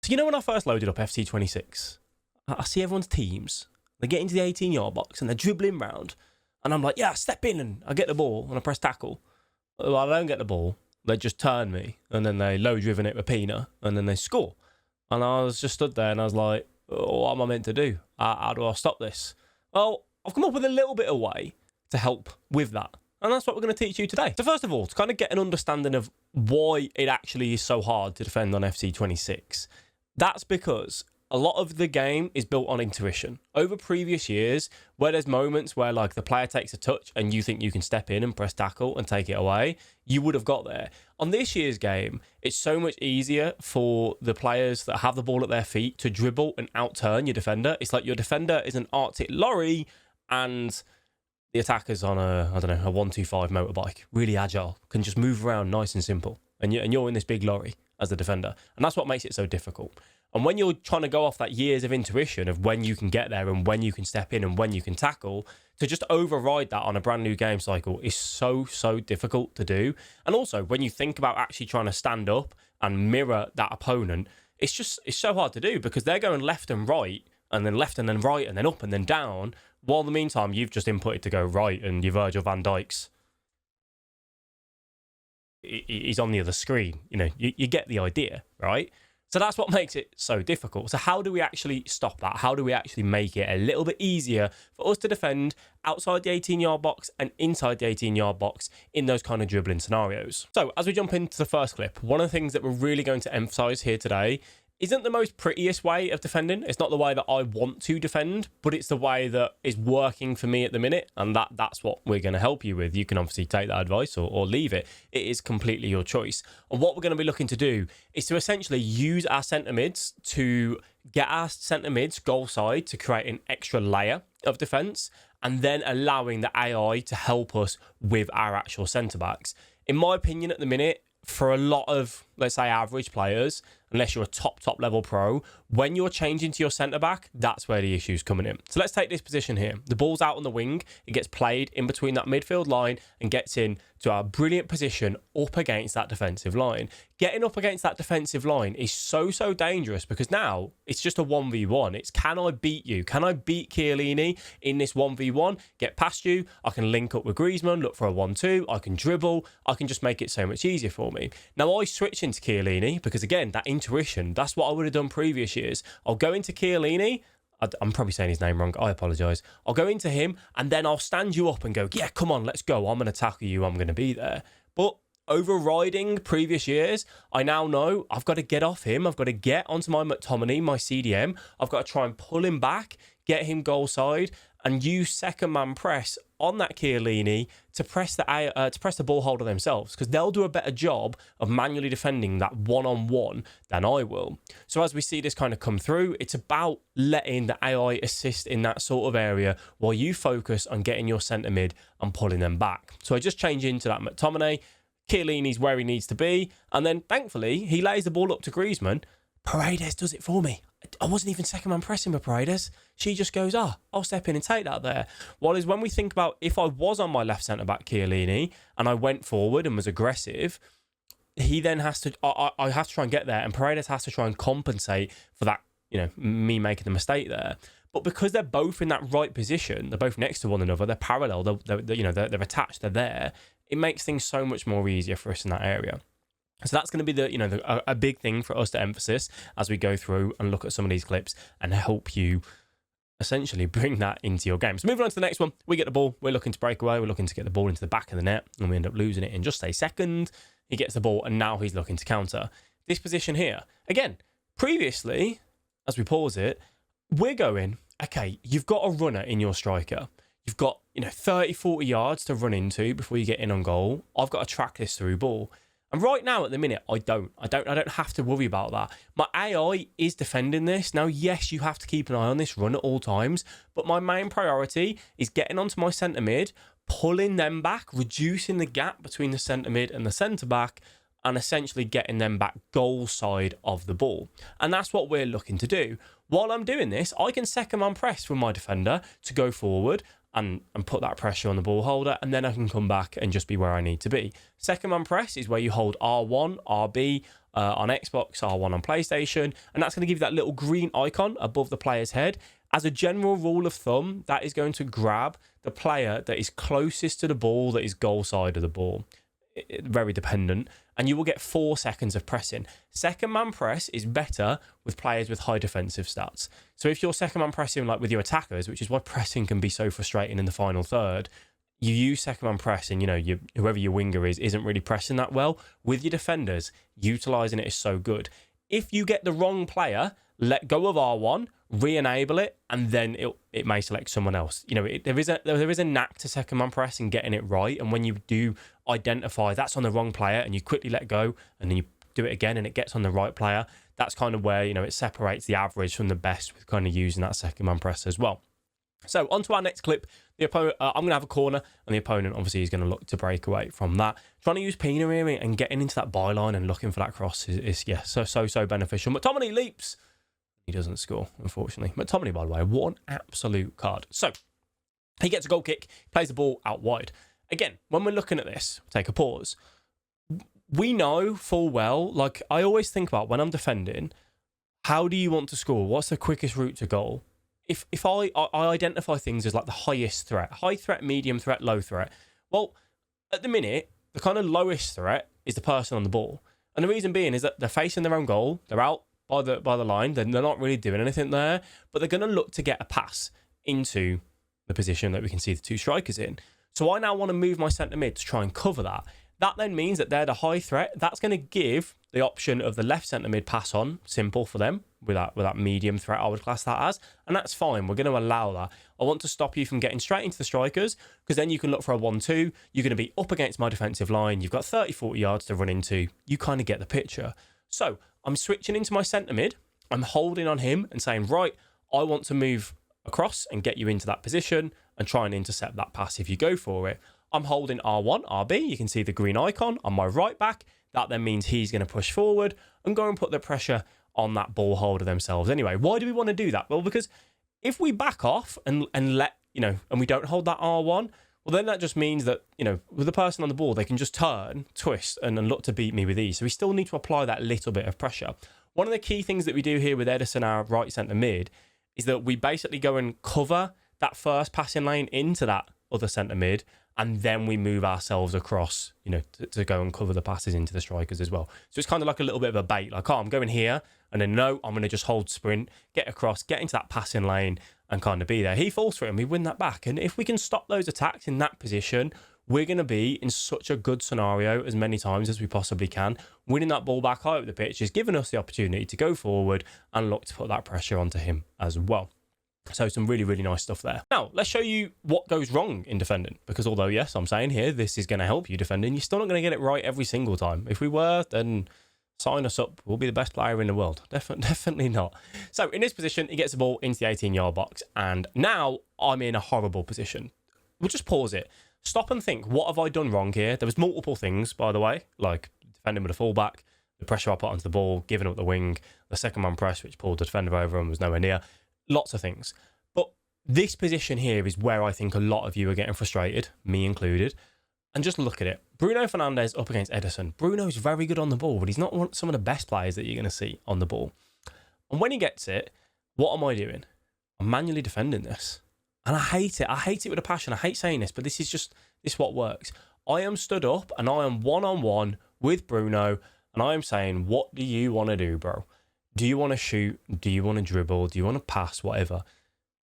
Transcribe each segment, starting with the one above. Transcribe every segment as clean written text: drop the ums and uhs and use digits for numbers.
So, when I first loaded up FC26, I see everyone's teams. They get into the 18-yard box and they're dribbling round. And I'm like, yeah, step in, and I get the ball and I press tackle. Well, I don't get the ball. They just turn me, and then they low-driven it with Pina, and then they score. And I was just stood there and I was like, oh, what am I meant to do? How do I stop this? Well, I've come up with a little bit of way to help with that. And that's what we're going to teach you today. So first of all, to kind of get an understanding of why it actually is so hard to defend on FC26, that's because a lot of the game is built on intuition. Over previous years, where there's moments where like the player takes a touch and you think you can step in and press tackle and take it away, you would have got there. On this year's game, it's so much easier for the players that have the ball at their feet to dribble and outturn your defender. It's like your defender is an Arctic lorry and the attacker's on a 125 motorbike, really agile, can just move around nice and simple. And you're in this big lorry as the defender. And that's what makes it so difficult. And when you're trying to go off that years of intuition of when you can get there and when you can step in and when you can tackle, to just override that on a brand new game cycle is so difficult to do. And also, when you think about actually trying to stand up and mirror that opponent, it's so hard to do because they're going left and right and then left and then right and then up and then down, while in the meantime, you've just inputted to go right and your Virgil van Dijk's he's on the other screen. You get the idea, right? So that's what makes it so difficult. So how do we actually stop that? How do we actually make it a little bit easier for us to defend outside the 18-yard box and inside the 18-yard box in those kind of dribbling scenarios? So as we jump into the first clip, one of the things that we're really going to emphasize here today isn't the most prettiest way of defending. It's not the way that I want to defend, but it's the way that is working for me at the minute. And that's what we're going to help you with. You can obviously take that advice or leave it. It is completely your choice. And what we're going to be looking to do is to essentially use our centre mids to get our centre mids goal side to create an extra layer of defence, and then allowing the AI to help us with our actual centre backs. In my opinion, at the minute, for a lot of, let's say, average players, unless you're a top level pro, when you're changing to your centre back, that's where the issue's coming in. So let's take this position here. The ball's out on the wing. It gets played in between that midfield line and gets in to our brilliant position up against that defensive line. Getting up against that defensive line is so dangerous because now it's just a 1v1. It's, can I beat you? Can I beat Chiellini in this 1v1? Get past you. I can link up with Griezmann, look for a 1-2. I can dribble. I can just make it so much easier for me. Now I switch into Chiellini because, again, that intuition, that's what I would have done previous years. I'll go into Chiellini. I'm probably saying his name wrong. I apologise. I'll go into him and then I'll stand you up and go, yeah, come on, let's go. I'm going to tackle you. I'm going to be there. But overriding previous years, I now know I've got to get off him. I've got to get onto my McTominay, my CDM. I've got to try and pull him back, get him goal side, and use second man press on that Chiellini to press the ball holder themselves, because they'll do a better job of manually defending that one-on-one than I will. So as we see this kind of come through, it's about letting the AI assist in that sort of area while you focus on getting your centre mid and pulling them back. So I just change into that McTominay. Chiellini's where he needs to be, and then thankfully he lays the ball up to Griezmann. Paredes does it for me. I wasn't even second man pressing with Paredes. She just goes, I'll step in and take that there. While when we think about if I was on my left centre-back, Chiellini, and I went forward and was aggressive, he then has to, I have to try and get there, and Paredes has to try and compensate for that, me making the mistake there. But because they're both in that right position, they're both next to one another, they're parallel, they're attached, they're there, it makes things so much more easier for us in that area. So that's going to be a big thing for us to emphasize as we go through and look at some of these clips and help you essentially bring that into your game. So moving on to the next one, we get the ball, we're looking to break away, we're looking to get the ball into the back of the net, and we end up losing it in just a second. He gets the ball and now he's looking to counter. This position here, again, previously, as we pause it, we're going, okay, you've got a runner in your striker. You've got 30, 40 yards to run into before you get in on goal. I've got to track this through ball. And right now, at the minute, I don't have to worry about that. My AI is defending this. Now, yes, you have to keep an eye on this run at all times, but my main priority is getting onto my centre mid, pulling them back, reducing the gap between the centre mid and the centre back, and essentially getting them back goal side of the ball. And that's what we're looking to do. While I'm doing this, I can second man press with my defender to go forward, and put that pressure on the ball holder, and then I can come back and just be where I need to be. Second man press is where you hold R1, RB on Xbox, R1 on PlayStation, and that's going to give you that little green icon above the player's head. As a general rule of thumb, that is going to grab the player that is closest to the ball, that is goal side of the ball. Very dependent, and you will get 4 seconds of pressing. Second man press is better with players with high defensive stats. So if you're second man pressing like with your attackers, which is why pressing can be so frustrating in the final third, you use second man press and whoever your winger isn't really pressing that well. With your defenders, utilising it is so good. If you get the wrong player, let go of R1, re-enable it, and then it may select someone else. There is a knack to second man press and getting it right. And when you do identify that's on the wrong player and you quickly let go and then you do it again and it gets on the right player, that's kind of where it separates the average from the best with kind of using that second man press as well. So on to our next clip. The opponent, I'm going to have a corner, and the opponent obviously is going to look to break away from that. Trying to use Pina here and getting into that byline and looking for that cross is so beneficial. McTominay leaps. He doesn't score, unfortunately. McTominay, by the way, what an absolute card. So he gets a goal kick, plays the ball out wide. Again, when we're looking at this, take a pause. We know full well, like I always think about when I'm defending, how do you want to score? What's the quickest route to goal? If I identify things as like the highest threat, high threat, medium threat, low threat. Well, at the minute, the kind of lowest threat is the person on the ball. And the reason being is that they're facing their own goal. They're out by the line. They're not really doing anything there, but they're going to look to get a pass into the position that we can see the 2 strikers in. So I now want to move my centre mid to try and cover that. That then means that they're the high threat. That's going to give the option of the left centre mid pass on, simple for them, with that medium threat I would class that as. And that's fine. We're going to allow that. I want to stop you from getting straight into the strikers, because then you can look for a 1-2. You're going to be up against my defensive line. You've got 30, 40 yards to run into. You kind of get the picture. So I'm switching into my centre mid. I'm holding on him and saying, right, I want to move across and get you into that position and try and intercept that pass if you go for it. I'm holding R1, RB. You can see the green icon on my right back. That then means he's going to push forward and go and put the pressure on that ball holder themselves. Anyway, why do we want to do that? Well, because if we back off and let, and we don't hold that R1, well, then that just means that, with the person on the ball, they can just turn, twist, and look to beat me with ease. So we still need to apply that little bit of pressure. One of the key things that we do here with Edison, our right centre mid, is that we basically go and cover that first passing lane into that other centre mid, and then we move ourselves across, to go and cover the passes into the strikers as well. So it's kind of like a little bit of a bait, like, I'm going here, and then no, I'm going to just hold sprint, get across, get into that passing lane, and kind of be there. He falls for it, and we win that back. And if we can stop those attacks in that position, we're going to be in such a good scenario as many times as we possibly can. Winning that ball back high up the pitch is giving us the opportunity to go forward and look to put that pressure onto him as well. So some really, really nice stuff there. Now, let's show you what goes wrong in defending. Because although, yes, I'm saying here, this is going to help you defending, you're still not going to get it right every single time. If we were, then sign us up. We'll be the best player in the world. Definitely not. So in this position, he gets the ball into the 18-yard box. And now I'm in a horrible position. We'll just pause it. Stop and think, what have I done wrong here? There was multiple things, by the way, like defending with a fullback, the pressure I put onto the ball, giving up the wing, the second man press, which pulled the defender over and was nowhere near. Lots of things. But this position here is where I think a lot of you are getting frustrated, me included. And just look at it. Bruno Fernandes up against Edison. Bruno's very good on the ball, but he's not some of the best players that you're going to see on the ball. And when he gets it, what am I doing? I'm manually defending this. And I hate it. I hate it with a passion. I hate saying this, but this is what works. I am stood up and I am one-on-one with Bruno, and I am saying, what do you want to do, bro? Do you want to shoot? Do you want to dribble? Do you want to pass? Whatever.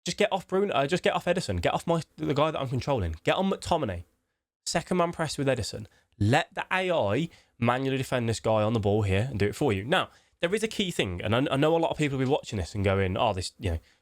Just get off Bruno. Just get off Edison. Get off the guy that I'm controlling. Get on McTominay. Second man press with Edison. Let the AI manually defend this guy on the ball here and do it for you. Now, there is a key thing, and I know a lot of people will be watching this and going, oh, this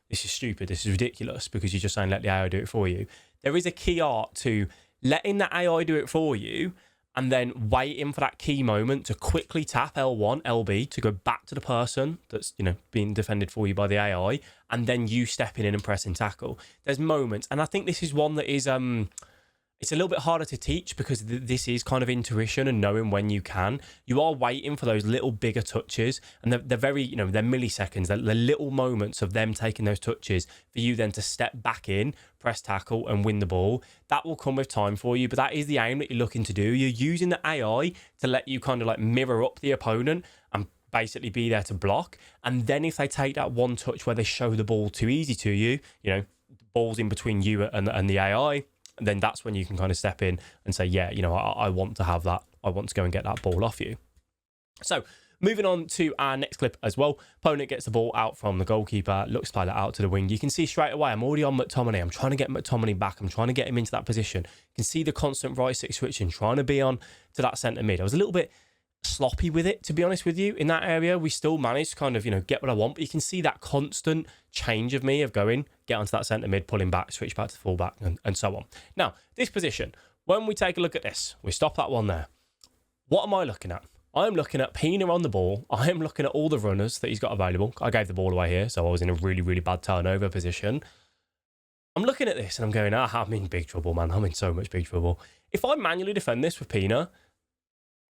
is stupid. This is ridiculous, because you're just saying let the AI do it for you. There is a key art to letting the AI do it for you and then waiting for that key moment to quickly tap L1, LB to go back to the person that's, being defended for you by the AI, and then you stepping in and pressing tackle. There's moments, and I think this is one that is it's a little bit harder to teach because this is kind of intuition and knowing when you can. You are waiting for those little bigger touches, and they're very, you know, they're milliseconds. They're little moments of them taking those touches for you then to step back in, press tackle, and win the ball. That will come with time for you, but that is the aim that you're looking to do. You're using the AI to let you kind of like mirror up the opponent and basically be there to block. And then if they take that one touch where they show the ball too easy to you, you know, the ball's in between you and the AI, then that's when you can kind of step in and say, yeah, you know, I want to have that. I want to go and get that ball off you. So moving on to our next clip as well. Opponent gets the ball out from the goalkeeper, looks to play that out to the wing. You can see straight away, I'm already on McTominay. I'm trying to get McTominay back. I'm trying to get him into that position. You can see the constant right six switching, trying to be on to that centre mid. I was a little bit sloppy with it, to be honest with you. In that area, we still managed to kind of, you know, get what I want, but you can see that constant change of me of going, get onto that centre mid, pulling back, switch back to full back, and so on. Now, this position, when we take a look at this, we stop that one there. What am I looking at? I am looking at Pina on the ball. I am looking at all the runners that he's got available. I gave the ball away here, so I was in a really, really bad turnover position. I'm looking at this and I'm going, I'm in big trouble, man. I'm in so much big trouble. If I manually defend this with Pina,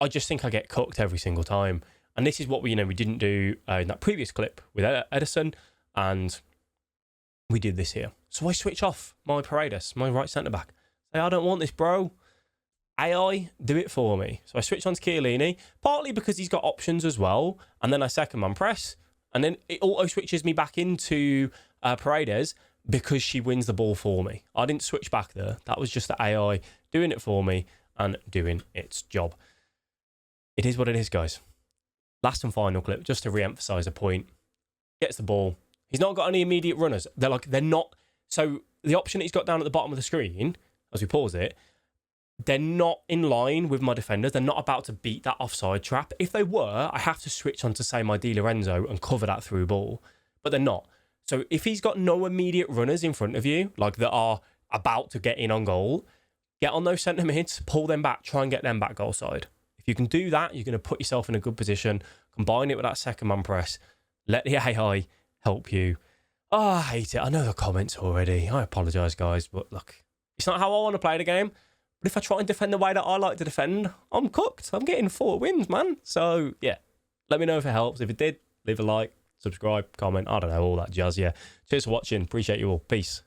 I just think I get cooked every single time. And this is what we didn't do in that previous clip with Edison, and we did this here. So I switch off my Paredes, my right centre-back. Say, I don't want this, bro. AI, do it for me. So I switch on to Chiellini, partly because he's got options as well, and then I second man press, and then it auto switches me back into Paredes because she wins the ball for me. I didn't switch back there. That was just the AI doing it for me and doing its job. It is what it is, guys. Last and final clip, just to re-emphasize a point. Gets the ball. He's not got any immediate runners. They're not. So the option he's got down at the bottom of the screen, as we pause it, they're not in line with my defenders. They're not about to beat that offside trap. If they were, I have to switch on to, say, my Di Lorenzo and cover that through ball. But they're not. So if he's got no immediate runners in front of you, like that are about to get in on goal, get on those centre mids, pull them back, try and get them back goal side. If you can do that, you're going to put yourself in a good position. Combine it with that second man press. Let the AI help you. Oh, I hate it. I know the comments already. I apologise, guys. But look, it's not how I want to play the game. But if I try and defend the way that I like to defend, I'm cooked. I'm getting 4 wins, man. So, yeah. Let me know if it helps. If it did, leave a like, subscribe, comment. I don't know, all that jazz, yeah. Cheers for watching. Appreciate you all. Peace.